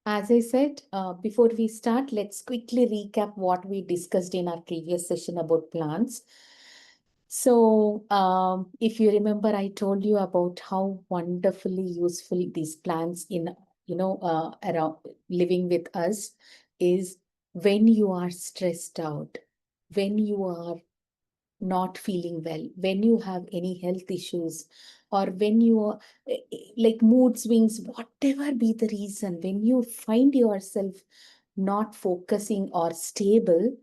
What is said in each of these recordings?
As I said, before we start, let's quickly recap what we discussed in our previous session about plants. So, if you remember, I told you about how wonderfully useful these plants in, around living with us is when you are stressed out, when you are not feeling well, when you have any health issues, or when you are like mood swings, whatever be the reason, when you find yourself not focusing or stable,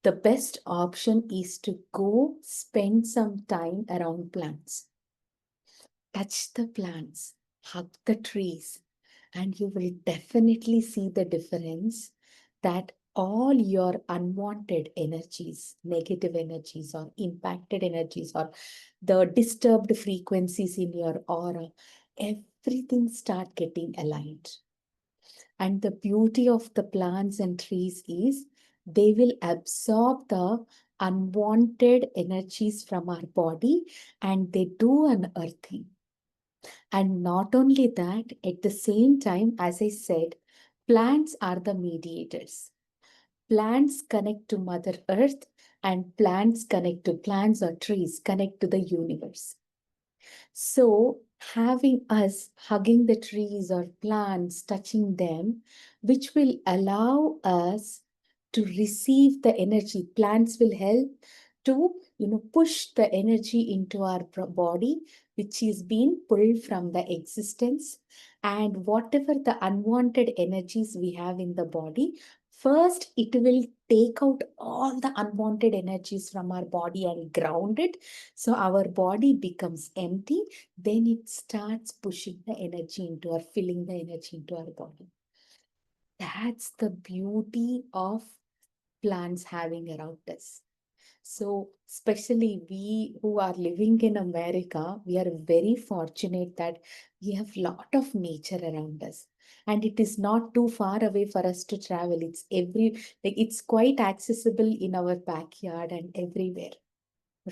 the best option is to go spend some time around plants. Touch the plants, hug the trees, and you will definitely see the difference that all your unwanted energies, negative energies, or impacted energies, or the disturbed frequencies in your aura, everything start getting aligned. And the beauty of the plants and trees is they will absorb the unwanted energies from our body and they do an earthing. And not only that, at the same time, as I said, plants are the mediators. Plants connect to Mother Earth, and plants connect to plants or trees, connect to the universe. So, having us hugging the trees or plants, touching them, which will allow us to receive the energy. Plants will help to, push the energy into our body, which is being pulled from the existence. And whatever the unwanted energies we have in the body, first it will take out all the unwanted energies from our body and ground it. So our body becomes empty, then it starts pushing the energy into or filling the energy into our body. That's the beauty of plants having around us. So, especially we who are living in America, we are very fortunate that we have lot of nature around us. And it is not too far away for us to travel. It's quite accessible in our backyard and everywhere,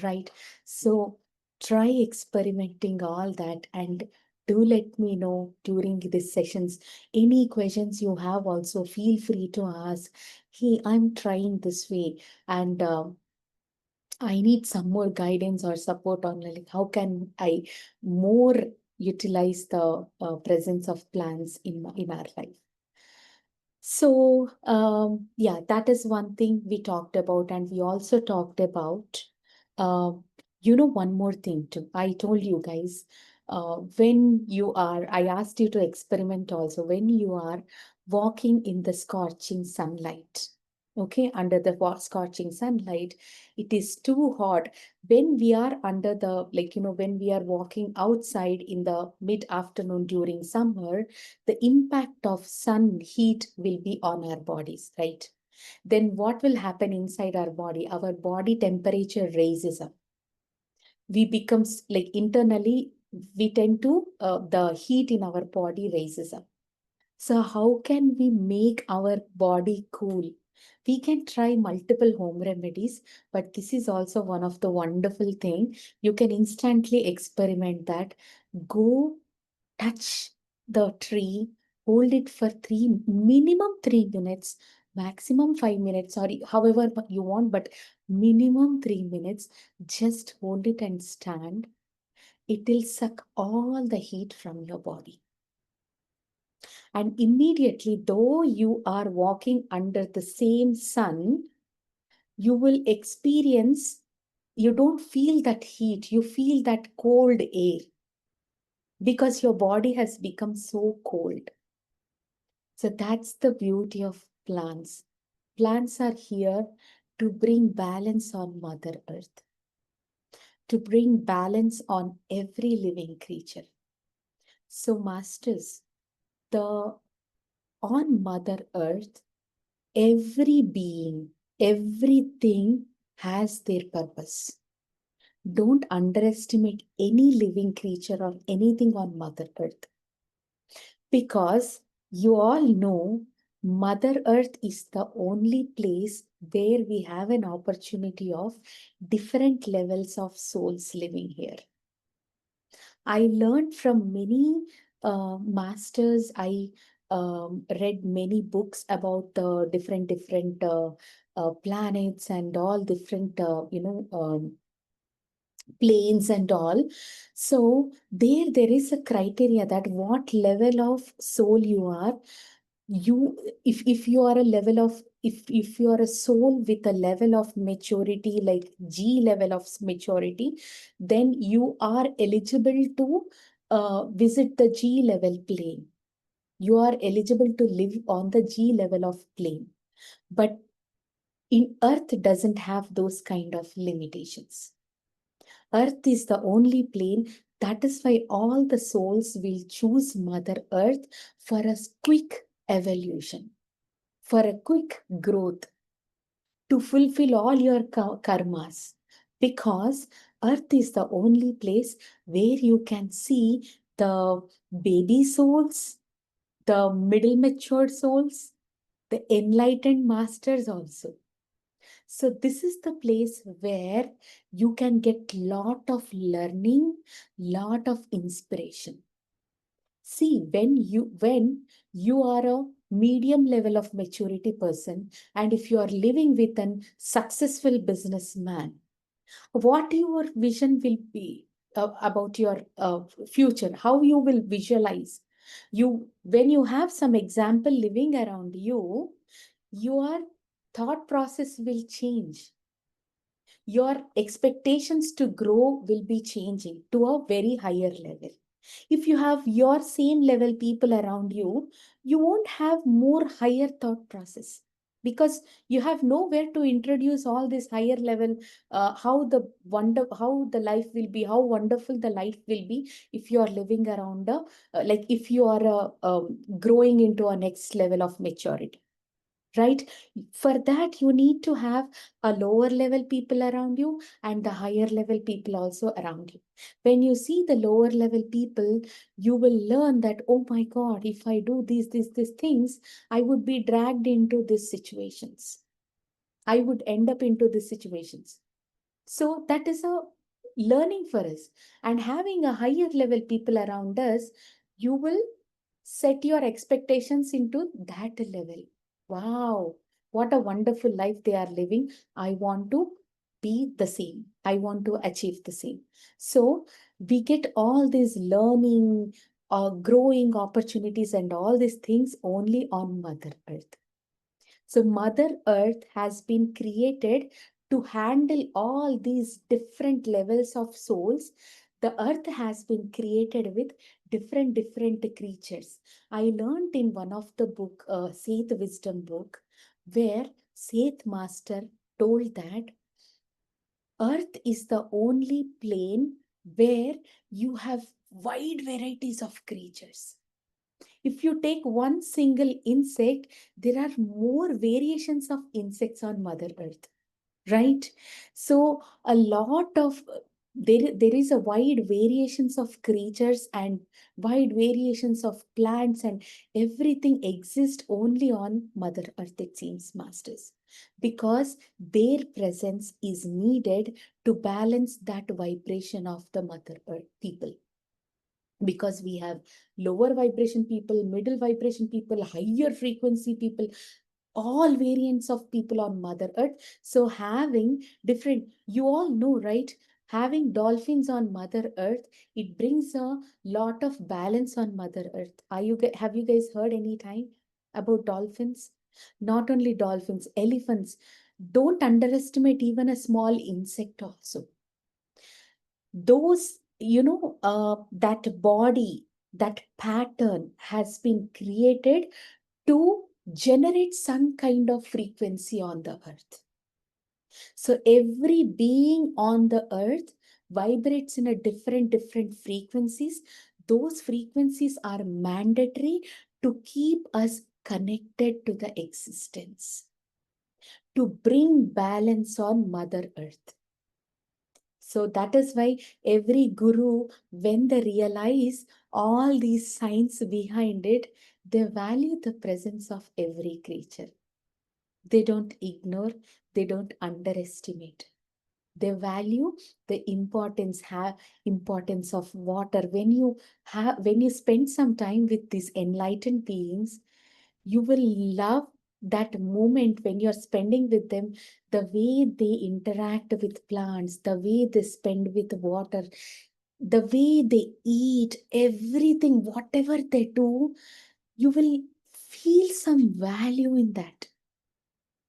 right? So try experimenting all that and do let me know during these sessions. Any questions you have, also feel free to ask. Hey, I'm trying this way and I need some more guidance or support on like how can I more utilize the presence of plants in our life. So, yeah, that is one thing we talked about, and we also talked about, uh, one more thing too. I told you guys, I asked you to experiment also when you are walking in the scorching sunlight. Okay, under the scorching sunlight, it is too hot when we are under the, when we are walking outside in the mid afternoon during summer, the impact of sun heat will be on our bodies, right? Then what will happen inside our body? Our body temperature raises up. We becomes like internally, we tend to, the heat in our body raises up. So how can we make our body cool? We can try multiple home remedies, but this is also one of the wonderful thing. You can instantly experiment that. Go touch the tree, hold it for minimum 3 minutes, maximum 5 minutes, or however you want, but minimum 3 minutes. Just hold it and stand. It will suck all the heat from your body. And immediately, though you are walking under the same sun, you will experience, you don't feel that heat, you feel that cold air because your body has become so cold. So that's the beauty of plants. Plants are here to bring balance on Mother Earth, to bring balance on every living creature. So, masters, the on Mother Earth, every being, everything has their purpose. Don't underestimate any living creature or anything on Mother Earth. Because you all know Mother Earth is the only place where we have an opportunity of different levels of souls living here. I learned from many masters. I read many books about the different planets and all different planes and all. So there is a criteria that what level of soul you are. You if you are a level of if you are a soul with a level of maturity like G level of maturity, then you are eligible to visit the G level plane. You are eligible to live on the G level of plane. But in Earth doesn't have those kind of limitations. Earth is the only plane. That is why all the souls will choose Mother Earth for a quick evolution, for a quick growth, to fulfill all your karmas. Because Earth is the only place where you can see the baby souls, the middle matured souls, the enlightened masters also. So this is the place where you can get lot of learning, lot of inspiration. See, when you are a medium level of maturity person, and if you are living with an successful businessman, what your vision will be about your future, how you will visualize. You, when you have some example living around you, your thought process will change. Your expectations to grow will be changing to a very higher level. If you have your same level people around you, you won't have more higher thought process, because you have nowhere to introduce all this higher level, how the life will be, how wonderful the life will be if you are living around like if you are growing into a next level of maturity, right? For that you need to have a lower level people around you and the higher level people also around you. When you see the lower level people, you will learn that, oh my god, if I do these things, I would be dragged into these situations, I would end up into these situations. So that is a learning for us. And having a higher level people around us, you will set your expectations into that level. Wow, what a wonderful life they are living. I want to be the same. I want to achieve the same. So we get all these learning, growing opportunities and all these things only on Mother Earth. So Mother Earth has been created to handle all these different levels of souls. The earth has been created with different creatures. I learned in one of the book, Seth Wisdom book, where Seth Master told that Earth is the only plane where you have wide varieties of creatures. If you take one single insect, there are more variations of insects on Mother Earth, right? So a lot of there is a wide variations of creatures and wide variations of plants, and everything exists only on Mother Earth, it seems, masters, because their presence is needed to balance that vibration of the Mother Earth people. Because we have lower vibration people, middle vibration people, higher frequency people, all variants of people on Mother Earth. So having different, you all know, right? Having dolphins on Mother Earth, it brings a lot of balance on Mother Earth. Have you guys heard any time about dolphins? Not only dolphins, elephants. Don't underestimate even a small insect also. Those, that body, that pattern has been created to generate some kind of frequency on the earth. So every being on the earth vibrates in a different frequencies. Those frequencies are mandatory to keep us connected to the existence, to bring balance on Mother Earth. So that is why every guru, when they realize all these signs behind it, they value the presence of every creature. They don't ignore, they don't underestimate. They value the importance of water. When you spend some time with these enlightened beings, you will love that moment when you're spending with them, the way they interact with plants, the way they spend with water, the way they eat, everything, whatever they do, you will feel some value in that,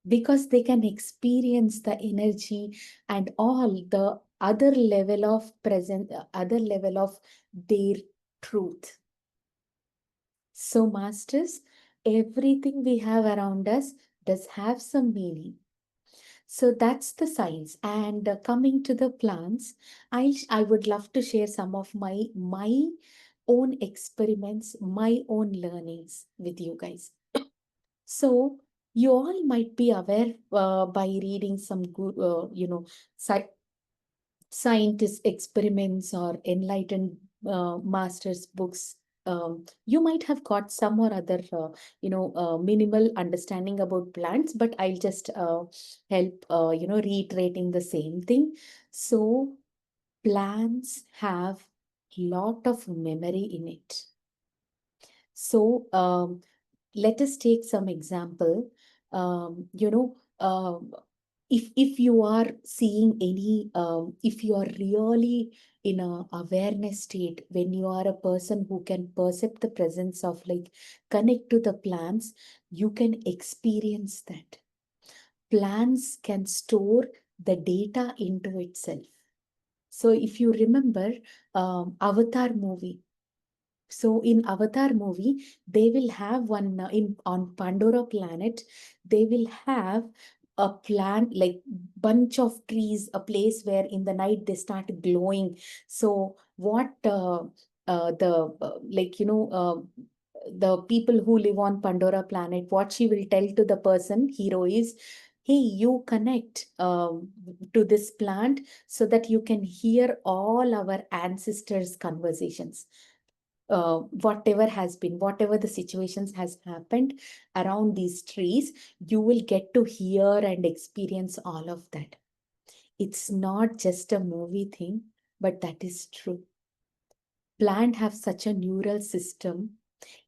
because they can experience the energy and all the other level of present, other level of their truth. So, masters, everything we have around us does have some meaning. So that's the science. And coming to the plants, I would love to share some of my own experiments, my own learnings with you guys. So you all might be aware by reading some good, sci scientist experiments or enlightened masters books. You might have got some or other minimal understanding about plants, but I'll just help reiterating the same thing. So plants have lot of memory in it. So let us take some example. um, you know um, if you are seeing any, if you are really in a awareness state, when you are a person who can perceive the presence of, like, connect to the plants, you can experience that plants can store the data into itself. So if you remember Avatar movie, so in Avatar movie, they will have one in on Pandora planet. They will have a plant, like bunch of trees, a place where in the night they start glowing. So what the like the people who live on Pandora planet, what she will tell to the person hero is, hey, you connect to this plant so that you can hear all our ancestors' conversations. Whatever has been, whatever the situations has happened around these trees, you will get to hear and experience all of that. It's not just a movie thing, but that is true. Plant have such a neural system.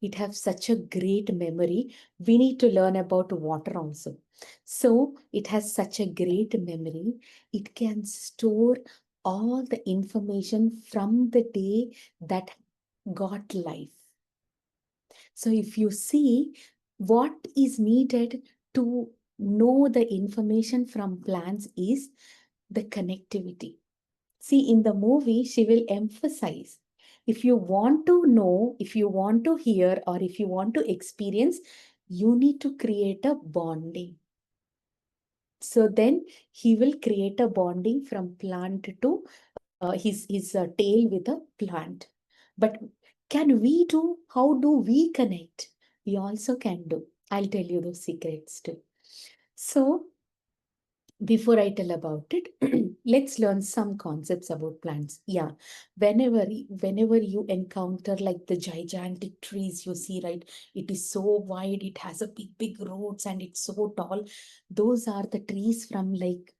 It has such a great memory. We need to learn about water also. So it has such a great memory. It can store all the information from the day that got life. So if you see what is needed to know the information from plants is the connectivity. See, in the movie, she will emphasize, if you want to know, if you want to hear, or if you want to experience, you need to create a bonding. So then he will create a bonding from plant to his tail with a plant. But can we do? How do we connect? We also can do. I'll tell you those secrets too. So before I tell about it, let's learn some concepts about plants. Yeah, whenever you encounter like the gigantic trees you see, right? It is so wide, it has a big roots, and it's so tall. Those are the trees from like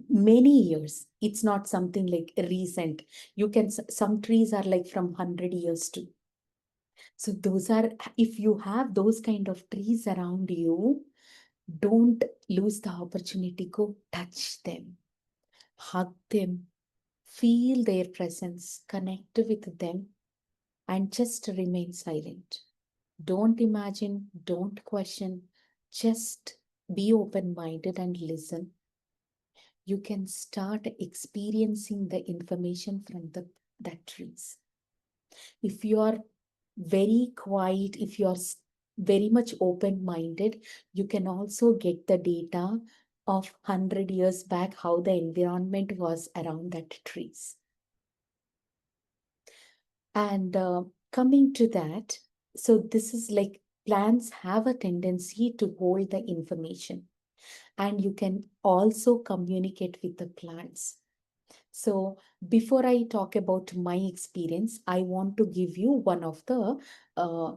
many years. It's not something like recent. You can some trees are like from 100 years too. So those are, if you have those kind of trees around you, don't lose the opportunity. Go touch them, hug them, feel their presence, connect with them, and just remain silent. Don't imagine, don't question, just be open minded and listen. You can start experiencing the information from that trees. If you are very quiet, if you are very much open minded, you can also get the data of 100 years back, how the environment was around that trees. And coming to that, so this is like plants have a tendency to hold the information, and you can also communicate with the plants. So before I talk about my experience, I want to give you one of the uh,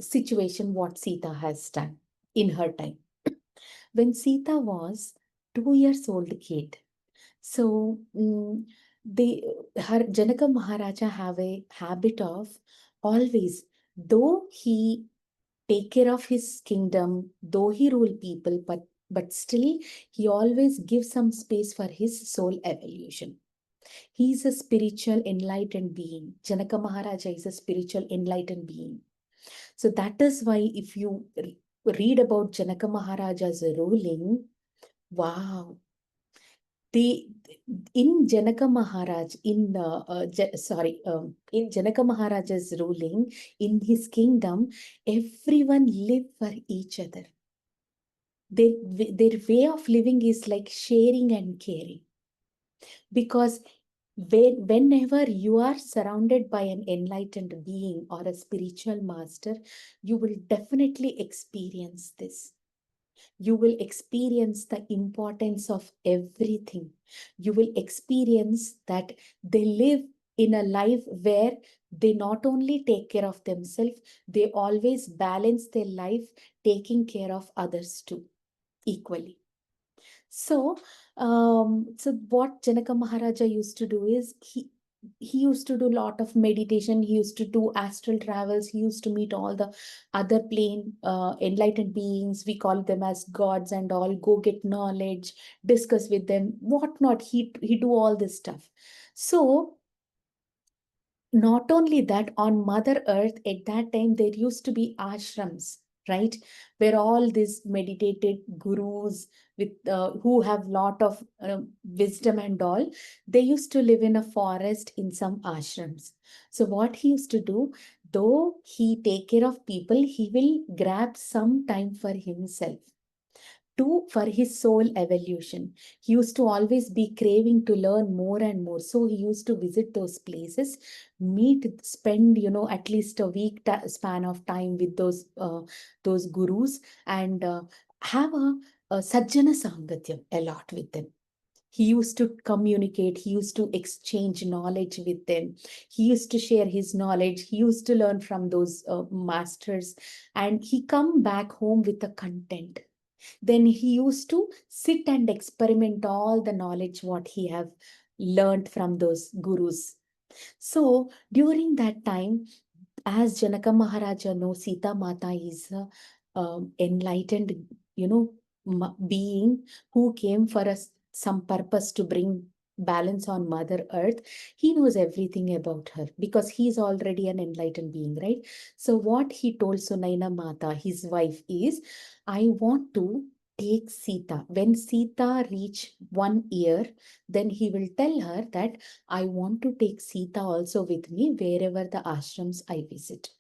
situation what Sita has done in her time. When Sita was 2 years old kid. So they her Janaka Maharaja have a habit of always, though he take care of his kingdom, though he rule people, but still he always gives some space for his soul evolution. He is a spiritual enlightened being. Janaka Maharaja is a spiritual enlightened being. So that is why if you read about Janaka Maharaja's ruling, wow, they in Janaka Maharaj in Janaka Maharaja's ruling in his kingdom, everyone live for each other. Their way of living is like sharing and caring, because whenever you are surrounded by an enlightened being or a spiritual master, you will definitely experience this. You will experience the importance of everything. You will experience that they live in a life where they not only take care of themselves, they always balance their life taking care of others too, equally. So what Janaka Maharaja used to do is he used to do a lot of meditation. He used to do astral travels. He used to meet all the other plane enlightened beings. We call them as gods and all. Go get knowledge, discuss with them, whatnot. He do all this stuff. So not only that, on Mother Earth at that time there used to be ashrams, right, where all these meditated gurus with who have lot of wisdom and all, they used to live in a forest in some ashrams. So what he used to do, though he take care of people, he will grab some time for himself to for his soul evolution. He used to always be craving to learn more and more. So he used to visit those places, meet, spend, at least a week span of time with those gurus, and have a Sajjana Sangatyam a lot with them. He used to communicate, he used to exchange knowledge with them, he used to share his knowledge, he used to learn from those masters, and he come back home with a content. Then he used to sit and experiment all the knowledge what he have learned from those gurus. So during that time, as Janaka Maharaja knows, Sita Mata is a enlightened, being who came for us some purpose to bring balance on Mother Earth. He knows everything about her because he's already an enlightened being, right? So what he told Sunaina Mata, his wife, is, I want to take Sita. When Sita reach 1 year, then he will tell her that I want to take Sita also with me wherever the ashrams I visit.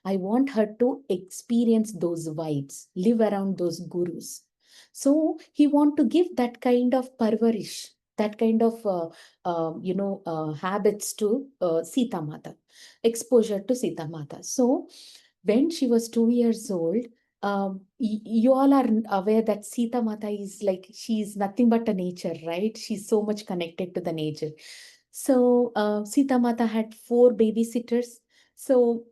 I want her to experience those vibes, live around those gurus. So he want to give that kind of parvarish, that kind of habits to Sita Mata, exposure to Sita Mata. So when she was 2 years old, you all are aware that Sita Mata is like, she is nothing but a nature, right? She's so much connected to the nature. So Sita Mata had 4 babysitters. So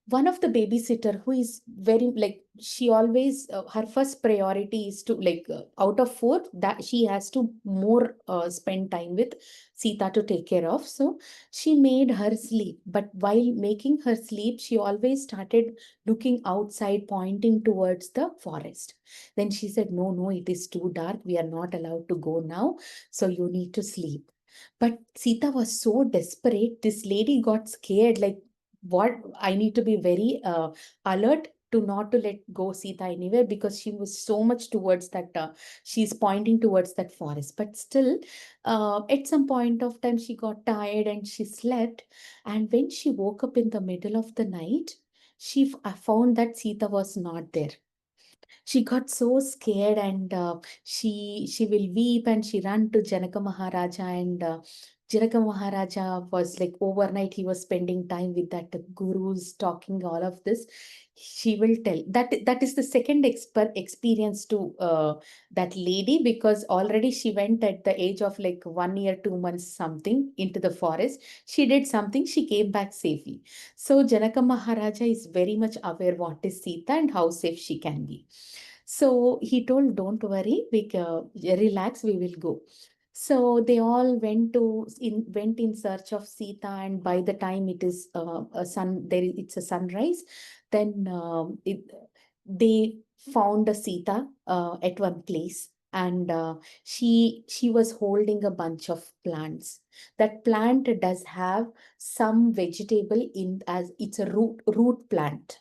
one of the babysitter who is very like, she always her first priority is to like, out of 4 that she has to more spend time with Sita to take care of. So she made her sleep, but while making her sleep, she always started looking outside, pointing towards the forest. Then she said, no, no, it is too dark, we are not allowed to go now, so you need to sleep. But Sita was so desperate, this lady got scared, like, what, I need to be very alert to not to let go Sita anywhere, because she was so much towards that, she's pointing towards that forest. But still, at some point of time, she got tired and she slept. And when she woke up in the middle of the night, she found that Sita was not there. She got so scared, and she will weep, and she ran to Janaka Maharaja, and Janaka Maharaja was like, overnight he was spending time with that gurus, talking all of this. She will tell that is the second experience to that lady, because already she went at the age of like 1 year 2 months something into the forest. She did something, she came back safely. So Janaka Maharaja is very much aware what is Sita and how safe she can be. So he told, don't worry, relax, we will go. So they all went in search of Sita, and by the time it is it's a sunrise, then they found a Sita at one place, and she was holding a bunch of plants. That plant does have some vegetable in, as it's a root plant.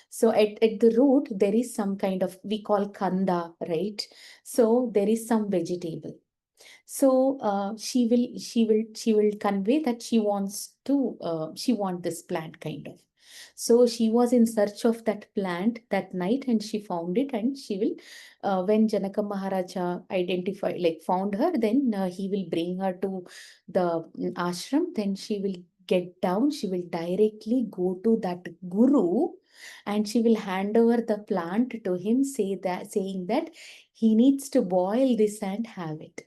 So at the root, there is some kind of, we call kanda, right? So there is some vegetable. So she will convey that she want this plant kind of. So she was in search of that plant that night, and she found it, and she will, when Janaka Maharaja identified, like found her, then he will bring her to the ashram. Then she will get down, she will directly go to that guru, and she will hand over the plant to him, saying that he needs to boil this and have it.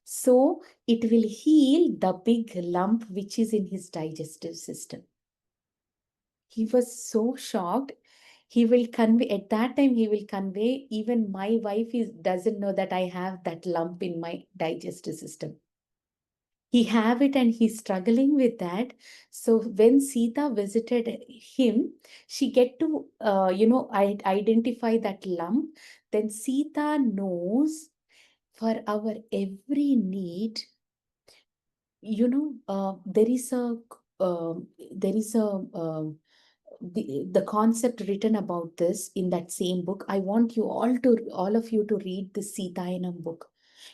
So it will heal the big lump which is in his digestive system. He was so shocked. He will convey, at that time, he will convey, even my wife doesn't know that I have that lump in my digestive system. He have it and he's struggling with that. So when Sita visited him, she get to, identify that lump. Then Sita knows for our every need, there is a the concept written about this in that same book. I want you all of you to read the Sitayanam book.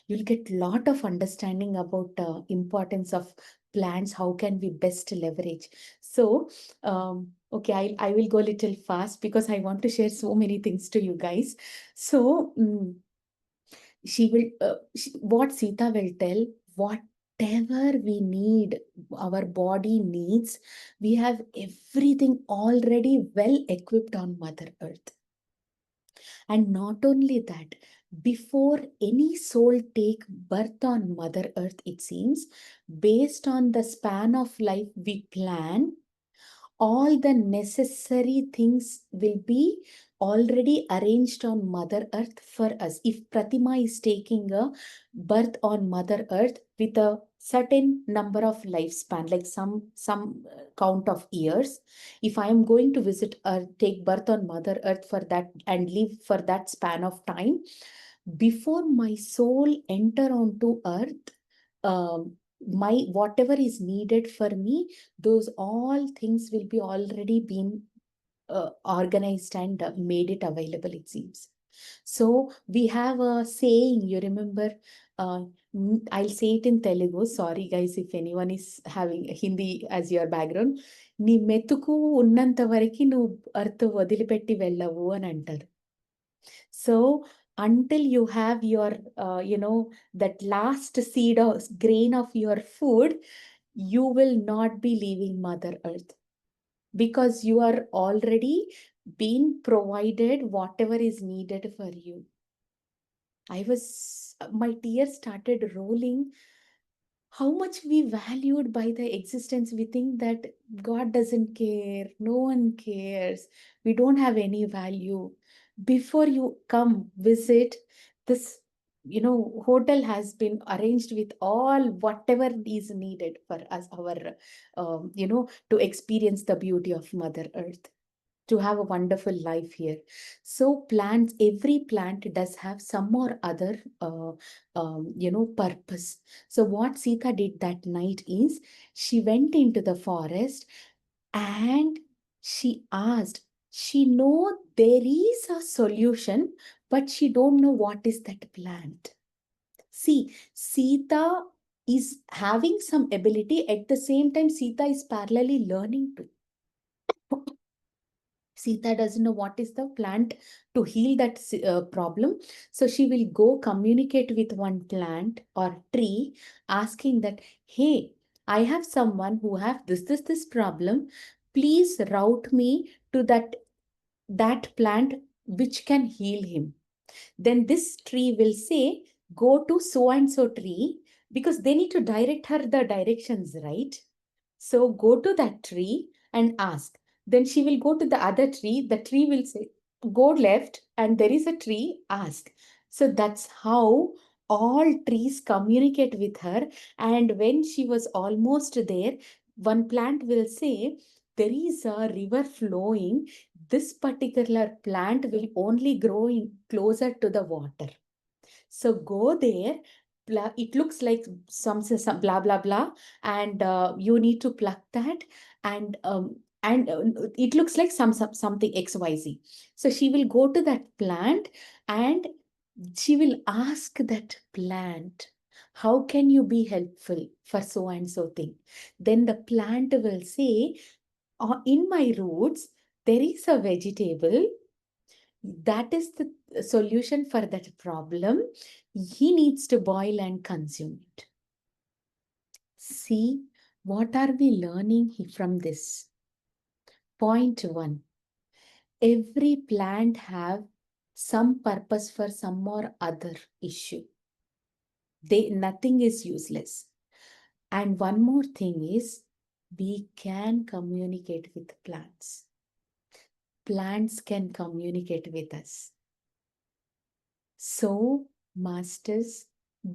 You'll get lot of understanding about importance of plants. How can we best leverage? So okay, I will go a little fast because I want to share so many things to you guys. So what Sita will tell, whatever we need, our body needs, we have everything already well equipped on Mother Earth. And not only that, before any soul take birth on Mother Earth, it seems, based on the span of life we plan, all the necessary things will be already arranged on Mother Earth for us. If Prathima is taking a birth on Mother Earth with a certain number of lifespan, like some count of years, if I am going to visit or take birth on Mother Earth for that and live for that span of time, before my soul enter onto Earth, my whatever is needed for me, those all things will be already been organized and made it available, it seems. So we have a saying, you remember, I'll say it in Telugu. Sorry guys, if anyone is having Hindi as your background. నీ మెతుకు ఉన్నంత వరకు నువ్వు earth వదిలిపెట్టి వెళ్ళవు అని అంటారు. So until you have your, that last seed or grain of your food, you will not be leaving Mother Earth, because you are already being provided whatever is needed for you. My tears started rolling. How much we valued by the existence. We think that God doesn't care, no one cares, we don't have any value. Before you come visit, this hotel has been arranged with all whatever is needed for us, our to experience the beauty of Mother Earth, to have a wonderful life here. So plants, every plant does have some or other, purpose. So what Sita did that night is, she went into the forest and she asked, she know there is a solution, but she don't know what is that plant. See, Sita is having some ability. At the same time, Sita is parallelly learning too. Sita doesn't know what is the plant to heal that problem. So she will go communicate with one plant or tree, asking that, hey, I have someone who have this problem. Please route me to that plant which can heal him. Then this tree will say, go to so and so tree, because they need to direct her the directions, right? So go to that tree and ask. Then she will go to the other tree. The tree will say, go left and there is a tree, ask. So that's how all trees communicate with her. And when she was almost there, one plant will say, there is a river flowing. This particular plant will only grow in closer to the water. So go there. It looks like some blah blah blah, and you need to pluck that, and it looks like something XYZ. So she will go to that plant and she will ask that plant, how can you be helpful for so and so thing? Then the plant will say, in my roots, there is a vegetable that is the solution for that problem. He needs to boil and consume it. See, what are we learning from this? Point one, every plant have some purpose for some or other issue. Nothing is useless. And one more thing is, we can communicate with plants. Plants can communicate with us. So, masters,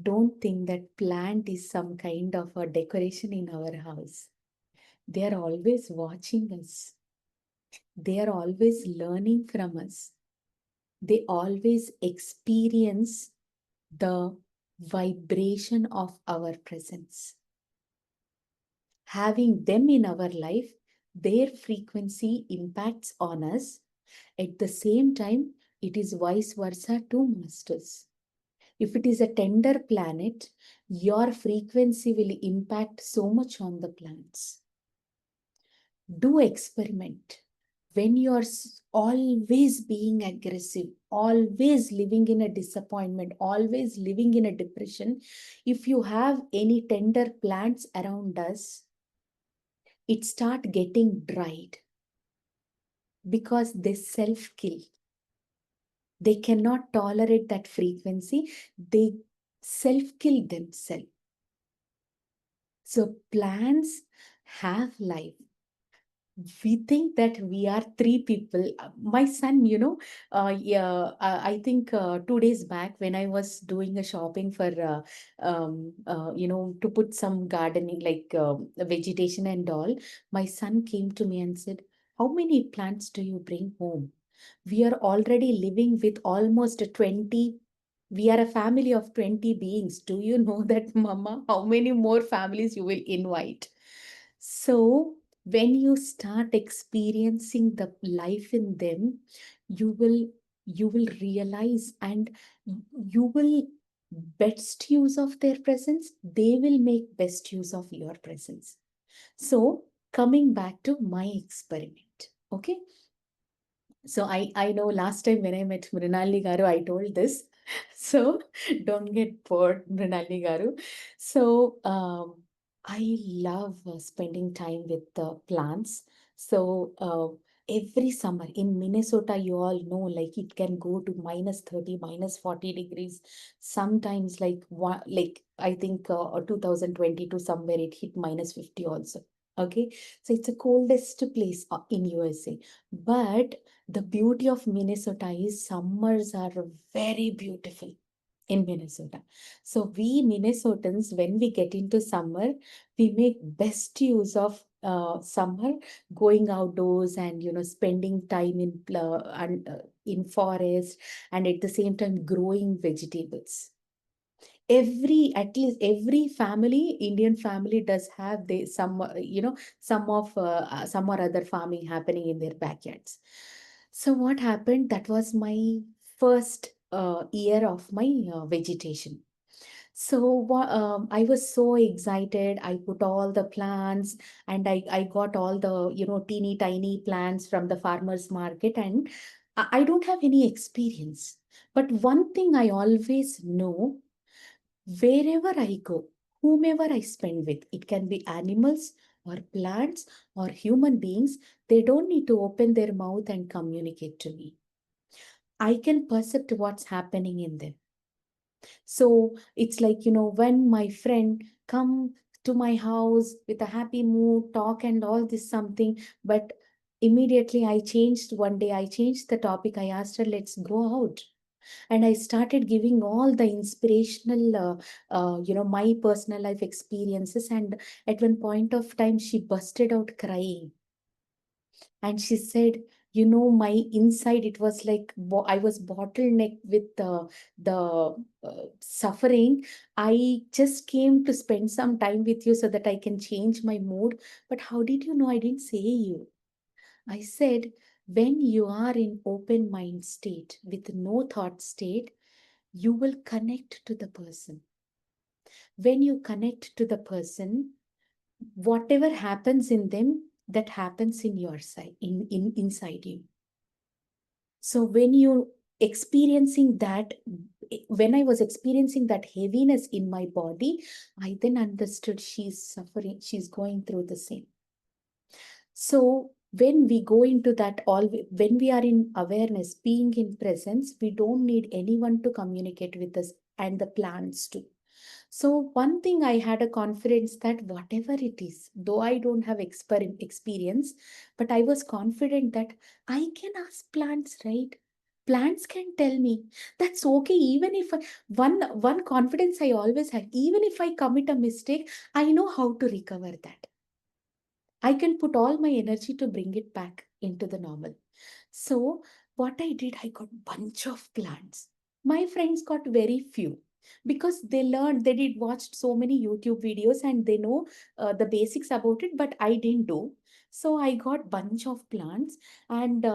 don't think that plant is some kind of a decoration in our house. They are always watching us. They are always learning from us. They always experience the vibration of our presence. Having them in our life, their frequency impacts on us. At the same time, it is vice versa to masters. If it is a tender planet, your frequency will impact so much on the plants. Do experiment. When you are always being aggressive, always living in a disappointment, always living in a depression, if you have any tender plants around us, it start getting dried because they self-kill. They cannot tolerate that frequency. They self-kill themselves. So plants have life. We think that we are three people. My son, yeah, I think 2 days back when I was doing a shopping for, to put some gardening, like vegetation and all, my son came to me and said, how many plants do you bring home? We are already living with almost 20. We are a family of 20 beings. Do you know that, Mama? How many more families you will invite? So, when you start experiencing the life in them, you will realize, and you will best use of their presence. They will make best use of your presence. So, coming back to my experiment, okay? So I know last time when I met Mrinalini Garu, I told this. So don't get bored, Mrinalini Garu. So I love spending time with the plants. So every summer in Minnesota, you all know, like it can go to -30, -40 degrees. Sometimes like I think 2022 somewhere it hit -50 also. Okay, so it's the coldest place in USA. But the beauty of Minnesota is summers are very beautiful in Minnesota. So we Minnesotans, when we get into summer, we make best use of summer, going outdoors and spending time in forest, and at the same time growing vegetables. At least every family, Indian family, does have some or other farming happening in their backyards. So what happened, that was my first year of my vegetation. So I was so excited. I put all the plants, and I got all the teeny tiny plants from the farmers market, and I don't have any experience. But one thing I always know, wherever I go, whomever I spend with, it can be animals or plants or human beings, they don't need to open their mouth and communicate to me. I can perceive what's happening in them. So it's like, when my friend come to my house with a happy mood, talk and all this something, but Immediately I changed one day, I changed the topic. I asked her, let's go out. And I started giving all the inspirational, my personal life experiences. And at one point of time, she busted out crying. And she said, my inside, it was like I was bottleneck with the suffering. I just came to spend some time with you so that I can change my mood. But how did you know I didn't say you? I said, when you are in open mind state with no thought state, you will connect to the person. When you connect to the person, whatever happens in them, that happens in your side, inside you. So when I was experiencing that heaviness in my body, I then understood she's suffering, she's going through the same. So when we go into that, when we are in awareness, being in presence, we don't need anyone to communicate with us, and the plants too. So one thing, I had a confidence that whatever it is, though I don't have experience, but I was confident that I can ask plants, right? Plants can tell me. That's okay. Even if one confidence I always have, even if I commit a mistake, I know how to recover that. I can put all my energy to bring it back into the normal. So what I did, I got bunch of plants. My friends got very few because they learned, they did watched so many YouTube videos and they know the basics about it, but I didn't do. So I got bunch of plants, and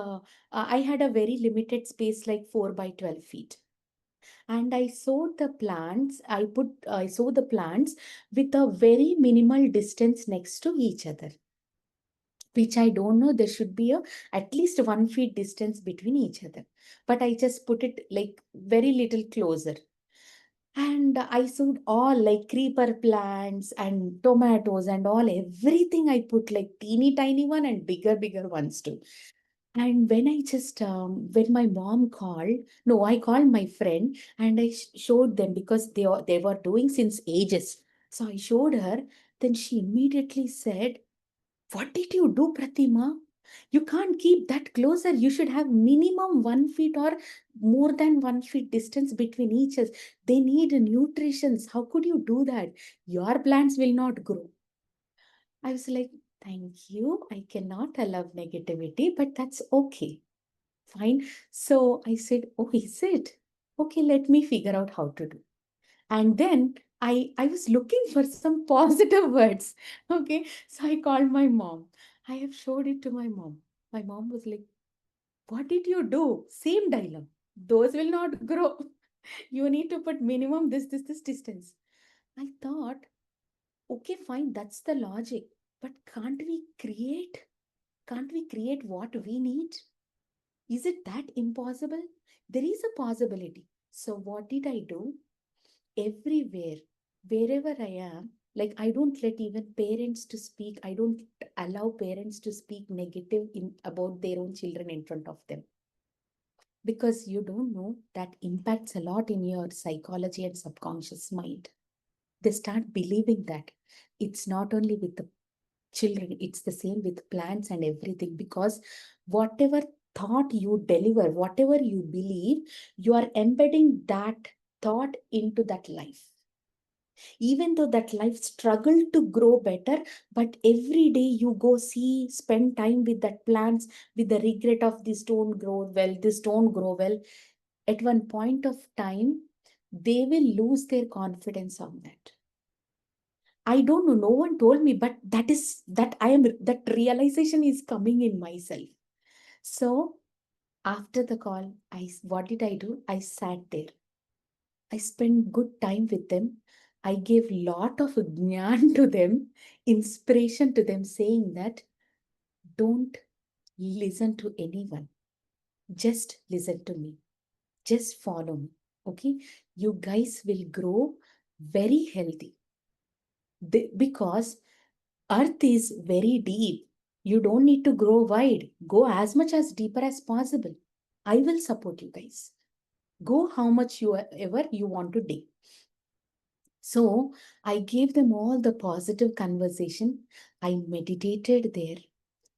I had a very limited space, like 4 by 12 feet. And I sowed the plants. I sowed the plants with a very minimal distance next to each other, which I don't know. There should be a at least 1 feet distance between each other. But I just put it like very little closer. And I sowed all like creeper plants and tomatoes and all, everything I put, like teeny tiny one and bigger ones too. And when when my mom called, no, I called my friend and I showed them, because they were doing since ages. So I showed her. Then she immediately said, what did you do, Prathima? You can't keep that closer. You should have minimum 1 feet or more than 1 feet distance between each. They need nutrition. How could you do that? Your plants will not grow. I was like, thank you. I cannot allow negativity, but that's okay. Fine. So I said, oh, is it? Okay, let me figure out how to do. And then I was looking for some positive words. Okay. So I called my mom. I have showed it to my mom. My mom was like, what did you do? Same dialogue. Those will not grow. You need to put minimum this distance. I thought, okay, fine, that's the logic. But can't we create what we need? Is it that impossible? There is a possibility. So what did I do? Everywhere, wherever I am, like I don't let even parents to speak. I don't allow parents to speak negative about their own children in front of them, because you don't know that impacts a lot in your psychology and subconscious mind. They start believing that it's not only with the children, it's the same with plants and everything, because whatever thought you deliver, whatever you believe, you are embedding that thought into that life. Even though that life struggled to grow better, but every day you go see, spend time with that plants, with the regret of this don't grow well, this don't grow well. At one point of time, they will lose their confidence on that. I don't know, no one told me, but that realization is coming in myself. So after the call, what did I do? I sat there. I spent good time with them. I gave lot of jnana to them, inspiration to them, saying that don't listen to anyone. Just listen to me. Just follow me. Okay. You guys will grow very healthy. Because earth is very deep. You don't need to grow wide. Go as much as deeper as possible. I will support you guys. Go how much ever you want to dig. So I gave them all the positive conversation. I meditated there.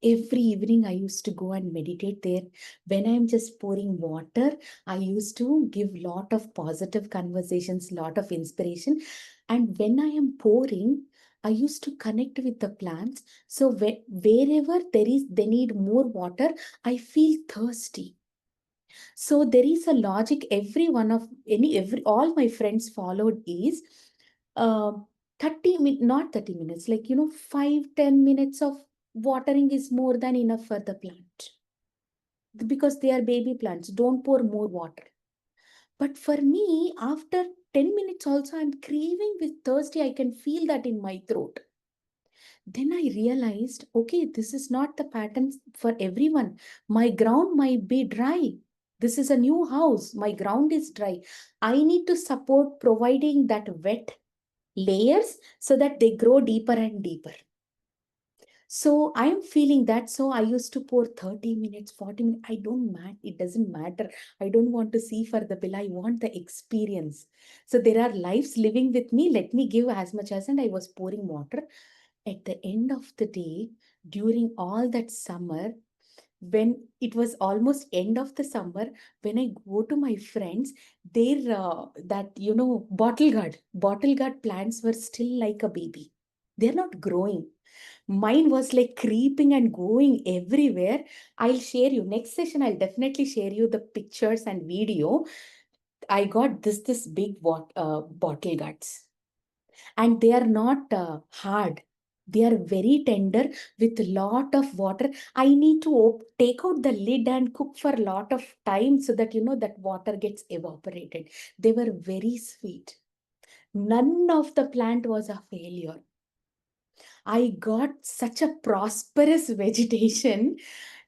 Every evening I used to go and meditate there. When I'm just pouring water, I used to give lot of positive conversations, lot of inspiration. And when I am pouring, I used to connect with the plants. So wherever they need more water, I feel thirsty. So there is a logic every one of every all my friends followed is uh, not 30 minutes, like 5-10 minutes of watering is more than enough for the plant because they are baby plants. Don't pour more water. But for me, after 10 minutes also, I'm craving with thirsty. I can feel that in my throat. Then I realized, okay, this is not the pattern for everyone. My ground might be dry. This is a new house. My ground is dry. I need to support providing that wet layers so that they grow deeper and deeper. So I am feeling that. So I used to pour 30 minutes, 40 minutes. I don't matter. It doesn't matter. I don't want to see for the bill. I want the experience. So there are lives living with me. Let me give as much as, and I was pouring water. At the end of the day, during all that summer, when it was almost end of the summer, when I go to my friends, their bottle guard plants were still like a baby. They're not growing. Mine was like creeping and going everywhere. I'll share you next session. I'll definitely share you the pictures and video. I got this big bottle guards, and they are not hard. They are very tender with lot of water. I need to take out the lid and cook for a lot of time so that that water gets evaporated. They were very sweet. None of the plant was a failure. I got such a prosperous vegetation.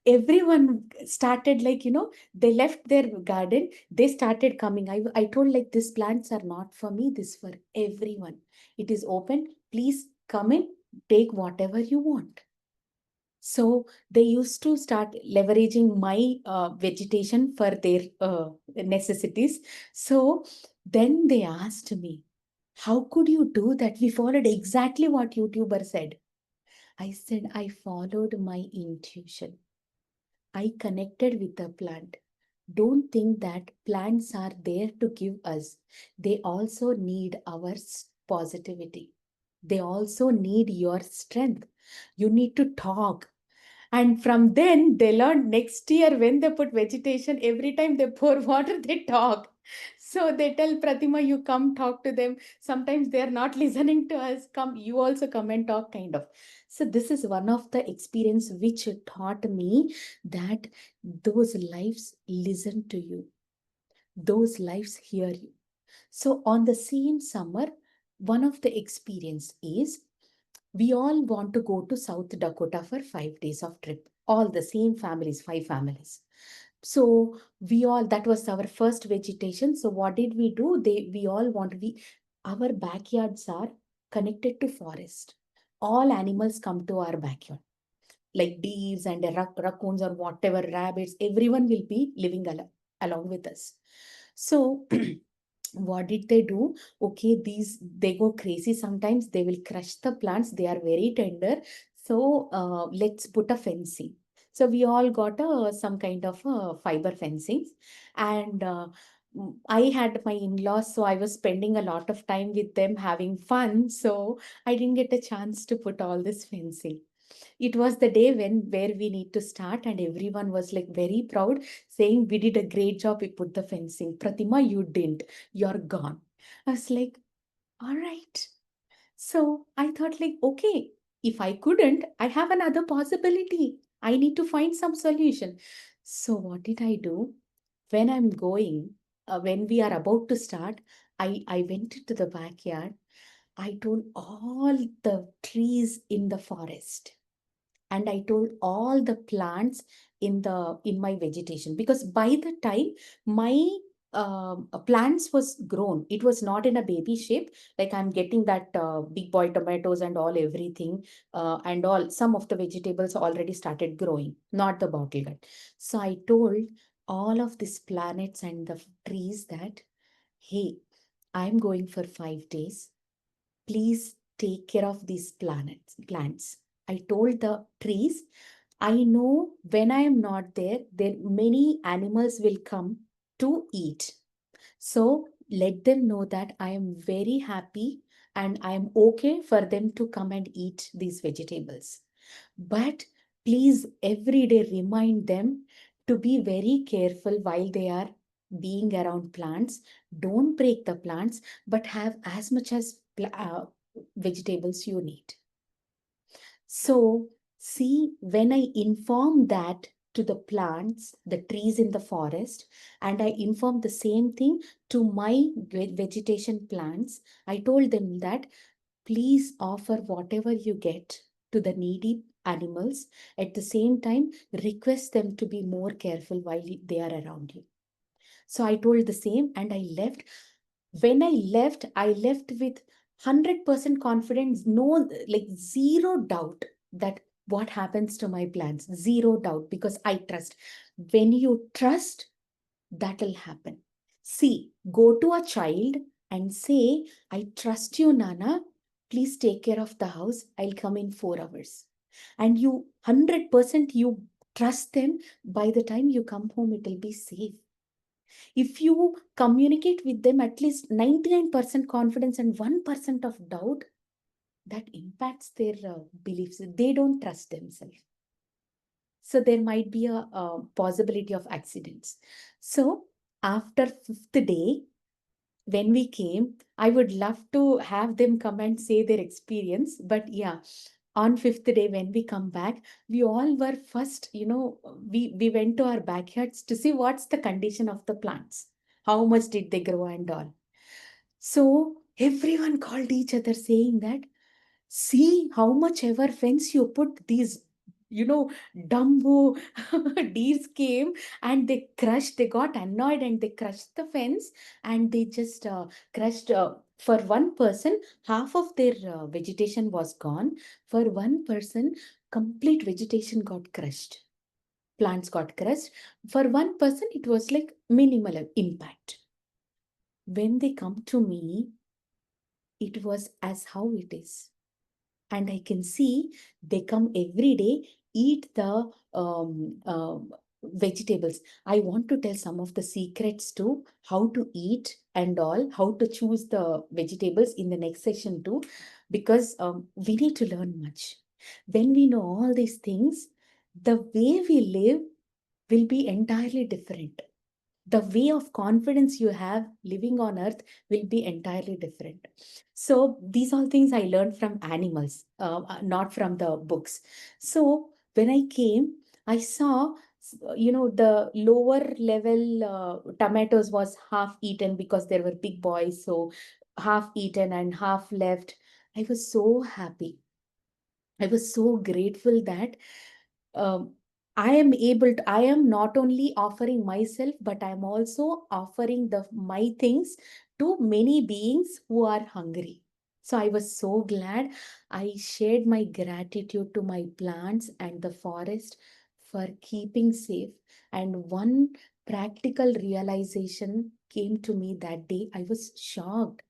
Everyone started, like, they left their garden. They started coming. I told, like, these plants are not for me. This for everyone. It is open. Please come in, take whatever you want. So they used to start leveraging my vegetation for their necessities. So then they asked me, how could you do that? We followed exactly what YouTuber said. I said, I followed my intuition. I connected with the plant. Don't think that plants are there to give us. They also need our positivity. They also need your strength. You need to talk. And from then they learned next year when they put vegetation, every time they pour water, they talk. So they tell Prathima, you come talk to them. Sometimes they are not listening to us. Come, you also come and talk, kind of. So this is one of the experience which taught me that those lives listen to you. Those lives hear you. So on the same summer, one of the experience is we all want to go to South Dakota for 5 days of trip. All the same families, 5 families. So that was our first vegetation. So what did we do? Our backyards are connected to forest. All animals come to our backyard, like deers and raccoons or whatever, rabbits, everyone will be living along with us. So what did they do? Okay, they go crazy. Sometimes they will crush the plants. They are very tender. So let's put a fencing. So we all got some kind of fiber fencing. And I had my in-laws, so I was spending a lot of time with them having fun. So I didn't get a chance to put all this fencing. It was the day where we need to start, and everyone was like very proud, saying we did a great job. We put the fencing. Prathima, you didn't. You're gone. I was like, all right. So I thought, like, okay, if I couldn't, I have another possibility. I need to find some solution. So what did I do? When I'm going, when we are about to start, I went to the backyard. I told all the trees in the forest, and I told all the plants in my vegetation, because by the time my plants was grown, it was not in a baby shape, like I'm getting that big boy tomatoes and all, everything, and all, some of the vegetables already started growing, not the bottle gourd. So I told all of these planets and the trees that, hey, I'm going for 5 days. Please take care of these plants. I told the trees, I know when I am not there, then many animals will come to eat. So let them know that I am very happy and I am okay for them to come and eat these vegetables. But please every day remind them to be very careful while they are being around plants. Don't break the plants, but have as much as vegetables you need. So, see, when I inform that to the plants, the trees in the forest, and I inform the same thing to my vegetation plants, I told them that please offer whatever you get to the needy animals. At the same time, request them to be more careful while they are around you. So I told the same and I left. When I left with 100% confidence, no, like zero doubt that what happens to my plans, zero doubt, because I trust. When you trust, that will happen. See, go to a child and say, I trust you, Nana. Please take care of the house. I'll come in 4 hours. And you 100% you trust them. By the time you come home, it will be safe. If you communicate with them at least 99% confidence and 1% of doubt, that impacts their beliefs. They don't trust themselves. So there might be a possibility of accidents. So after fifth day, when we came, I would love to have them come and say their experience. But yeah, on fifth day, when we come back, we all were first, we went to our backyards to see what's the condition of the plants. How much did they grow and all. So everyone called each other saying that, see how much ever fence you put, these, Dumbo deers came and they got annoyed and they crushed the fence and they just crushed. For one person, half of their vegetation was gone. For one person, complete vegetation got crushed. Plants got crushed. For one person, it was like minimal impact. When they come to me, it was as how it is. And I can see they come every day, eat the vegetables. I want to tell some of the secrets to how to eat and all, how to choose the vegetables in the next session too, because we need to learn much. When we know all these things, the way we live will be entirely different. The way of confidence you have living on earth will be entirely different. So these all things I learned from animals, not from the books. So when I came, I saw, the lower level tomatoes was half eaten because there were big boys. So half eaten and half left. I was so happy. I was so grateful that um, I am not only offering myself, but I'm also offering my things to many beings who are hungry. So I was so glad I shared my gratitude to my plants and the forest for keeping safe. And one practical realization came to me that day. I was shocked.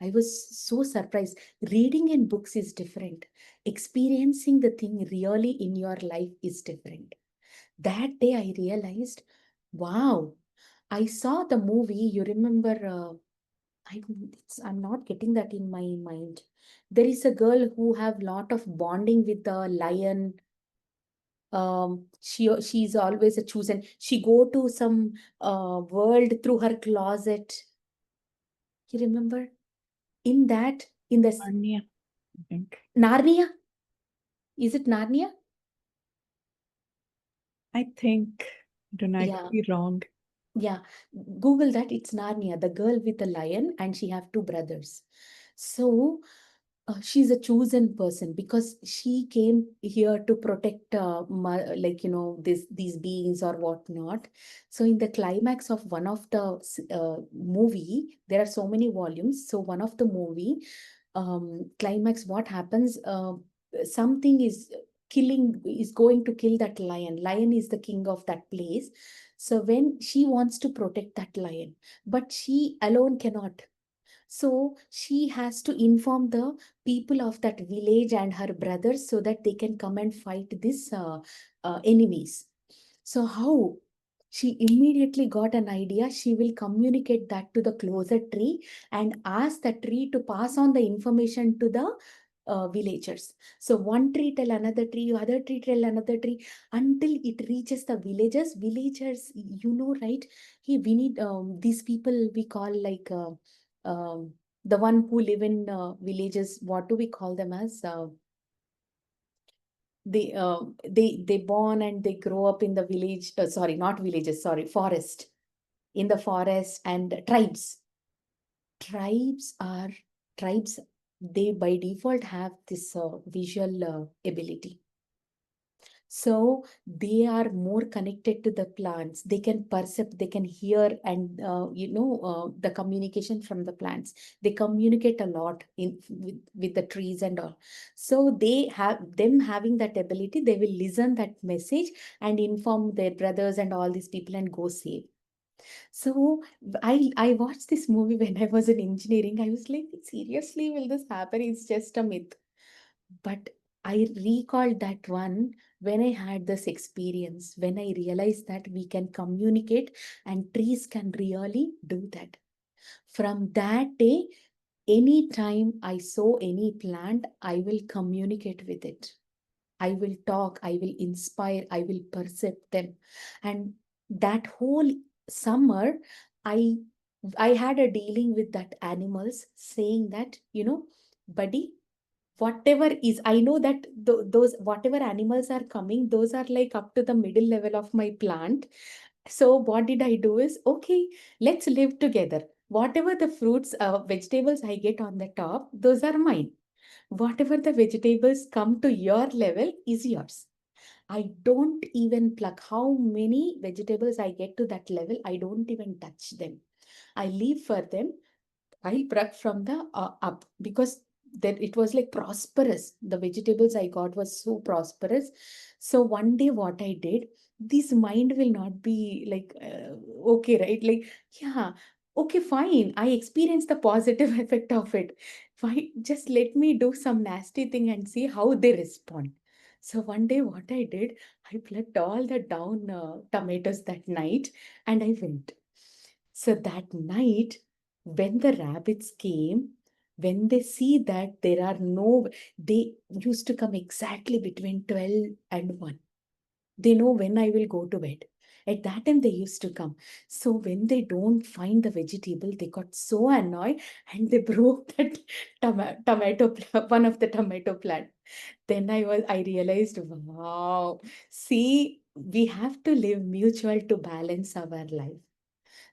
I was so surprised. Reading in books is different. Experiencing the thing really in your life is different. That day I realized, wow, I saw the movie. You remember, I'm not getting that in my mind. There is a girl who have lot of bonding with the lion. She's always a chosen. She go to some world through her closet. You remember? In that, in the Anya, I think. Narnia? Is it Narnia? I think. I don't know. I could Yeah, be wrong. yeah. Google that. It's Narnia, the girl with the lion, and she have two brothers. So she's a chosen person because she came here to protect, like these beings or whatnot. So in the climax of one of the movie, there are so many volumes. So one of the movie climax, what happens? Something is going to kill that lion. Lion is the king of that place. So when she wants to protect that lion, but she alone cannot. So she has to inform the people of that village and her brothers so that they can come and fight this enemies. So how? She immediately got an idea. She will communicate that to the closer tree and ask the tree to pass on the information to the villagers. So one tree tell another tree, other tree tell another tree, until it reaches the villagers. Villagers, you know, right? Hey, we need these people we call like the one who live in villages. What do we call them as? They born and they grow up in the village. Sorry, not villages. Sorry, forest. In the forest and tribes are tribes. They by default have this visual ability. So they are more connected to the plants. They can perceive, they can hear, and the communication from the plants. They communicate a lot with the trees and all. So they have them having that ability. They will listen that message and inform their brothers and all these people and go save. So I watched this movie when I was in engineering. I was like, seriously, will this happen? It's just a myth. But I recalled that one when I had this experience, when I realized that we can communicate and trees can really do that. From that day, anytime I saw any plant, I will communicate with it. I will talk, I will inspire, I will perceive them. And that whole summer, I I had a dealing with that animals saying that, buddy, whatever is, I know that those whatever animals are coming, those are like up to the middle level of my plant. So what did I do is, okay, let's live together. Whatever the fruits, vegetables I get on the top, those are mine. Whatever the vegetables come to your level is yours. I don't even pluck. How many vegetables I get to that level, I don't even touch them. I leave for them. I pluck from the up, because that it was like prosperous. The vegetables I got was so prosperous. So one day what I did, this mind will not be like okay, right? Like, yeah, okay, fine. I experienced the positive effect of it. Why just let me do some nasty thing and see how they respond. So one day what I did, I plucked all the down tomatoes that night and I went. So that night, when the rabbits came, when they see that there are no, they used to come exactly between 12 and 1. They know when I will go to bed. At that time, they used to come. So when they don't find the vegetable, they got so annoyed and they broke that one of the tomato plant. Then I realized, wow, see, we have to live mutual to balance our life.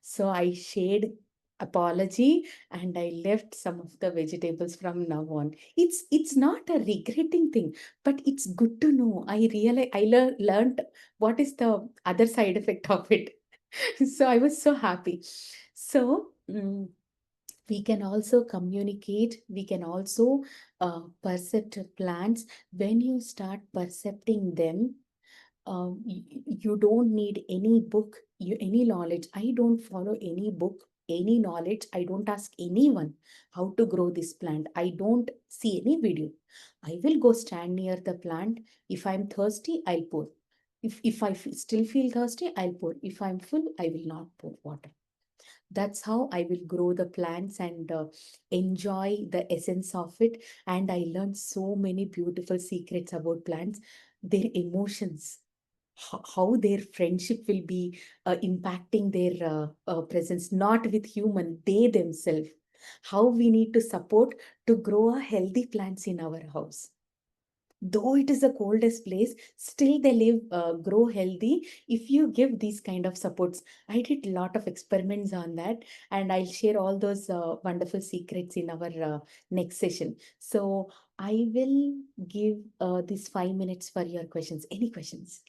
So I shared apology and I left some of the vegetables from now on. It's not a regretting thing, but it's good to know. I realized learned what is the other side effect of it. So I was so happy. So we can also communicate. We can also perceive plants. When you start percepting them, you don't need any book, any knowledge. I don't follow any book, any knowledge. I don't ask anyone how to grow this plant. I don't see any video. I will go stand near the plant. If I'm thirsty, I'll pour. If I still feel thirsty, I'll pour. If I'm full, I will not pour water. That's how I will grow the plants and enjoy the essence of it. And I learned so many beautiful secrets about plants, their emotions, how their friendship will be impacting their presence, not with human, they themselves. How we need to support to grow a healthy plants in our house. Though it is the coldest place, still they live, grow healthy if you give these kind of supports. I did a lot of experiments on that, and I'll share all those wonderful secrets in our next session. So I will give these 5 minutes for your questions. Any questions?